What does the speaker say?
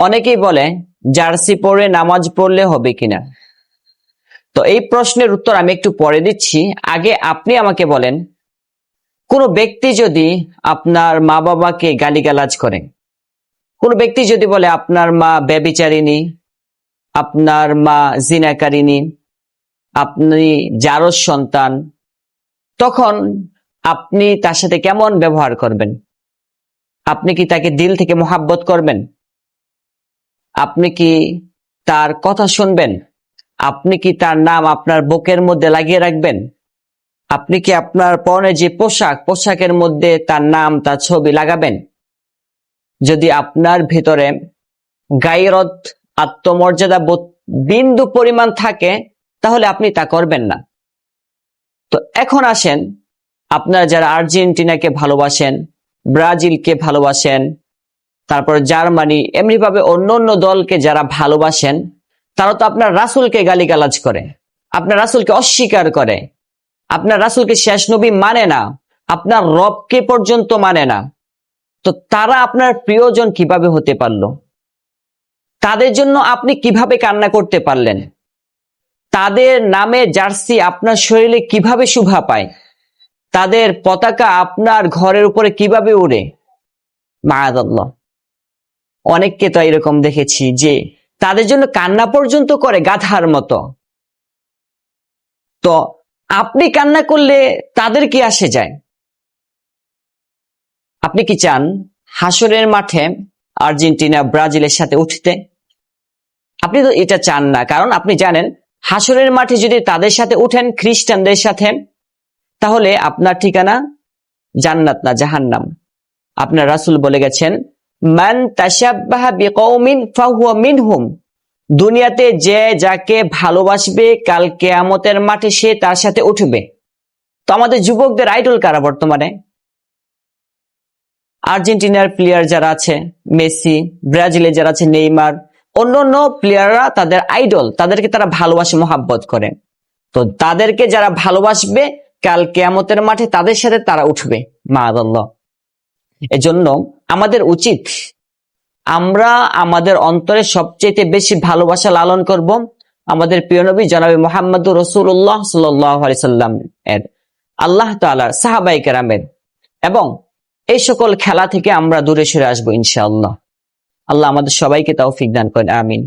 অনেকেই বলে জার্সি পরে নামাজ পড়লে হবে কিনা। তো এই প্রশ্নের উত্তর আমি একটু পরে দিচ্ছি। আগে আপনি আমাকে বলেন, কোন ব্যক্তি যদি আপনার মা বাবাকে গালিগালাজ করে, কোন ব্যক্তি যদি বলে আপনার মা ব্যভিচারিণী, আপনার মা জিনাকারিণী, আপনি জারজ সন্তান, তখন আপনি তার সাথে কেমন ব্যবহার করবেন? আপনি কি তাকে দিল থেকে মোহাব্বত করবেন? আপনি কি তার কথা শুনবেন? আপনি কি তার নাম আপনার বুকের মধ্যে লাগিয়ে রাখবেন? আপনি কি আপনার পরনে যে পোশাকের মধ্যে তার নাম, তার ছবি লাগাবেন? যদি আপনার ভেতরে গায়রত, আত্মমর্যাদা বিন্দু পরিমাণ থাকে, তাহলে আপনি তা করবেন না। তো এখন আসেন, আপনারা যারা আর্জেন্টিনাকে ভালোবাসেন, ব্রাজিলকে ভালোবাসেন, তারপর জার্মানি, এমনিভাবে অন্য অন্য দলকে যারা ভালোবাসেন, তারা তো আপনার রাসূলকে গালিগালাজ করে, আপনার রাসূলকে অস্বীকার করে, আপনার রাসূলকে শেষ নবী মানে না, আপনার রবকে পর্যন্ত মানে না। তো তারা আপনার প্রিয়জন কিভাবে হতে পারলো? তাদের জন্য আপনি কিভাবে কান্না করতে পারলেন? তাদের নামে জার্সি আপনার শরীরে কিভাবে শোভা পায়? তাদের পতাকা আপনার ঘরের উপরে কিভাবে উড়ে? মাআযাল্লাহ। অনেককে তো এরকম দেখেছি যে তাদের জন্য কান্না পর্যন্ত করে গাধার মতো। তো আপনি কান্না করলে তাদের কি আসে যায়? আপনি কি চান হাসরের মাঠে আর্জেন্টিনা ব্রাজিলের সাথে উঠতে? আপনি তো এটা চান না, কারণ আপনি জানেন হাসরের মাঠে যদি তাদের সাথে উঠেন, খ্রিস্টানদের সাথে, তাহলে আপনার ঠিকানা জান্নাত না জাহান্নাম। আপনার রাসূল বলে গেছেন, মান তাশাব্বাহা বিকওমিন ফাহুয়া মিনহুম। দুনিয়াতে যে যাকে ভালোবাসবে, কাল কিয়ামতের মাঠে সে তার সাথে উঠবে। তো আমাদের যুবকদের আইডল কারা বর্তমানে? আর্জেন্টিনার প্লেয়ার যারা আছে মেসি, ব্রাজিলে যারা আছে নেইমার, অন্যান্য প্লেয়াররা তাদের আইডল, তাদেরকে তারা ভালোবাসে, মোহাব্বত করে। তো তাদেরকে যারা ভালোবাসবে, কাল কিয়ামতের মাঠে তাদের সাথে তারা উঠবে। মাআযাল্লাহ। এজন্য আমাদের উচিত, আমরা আমাদের অন্তরে সবচেয়ে বেশি ভালোবাসা লালন করব আমাদের প্রিয় নবী জনাবে মুহাম্মদুর রাসূলুল্লাহ সাল্লাল্লাহু আলাইহি সাল্লাম এর, আল্লাহ তাআলার, সাহাবায়ে কেরামের, এবং এই সকল খেলা থেকে আমরা দূরে সরে আসবো ইনশাআল্লাহ। আল্লাহ আমাদের সবাইকে তৌফিক দান করেন, আমিন।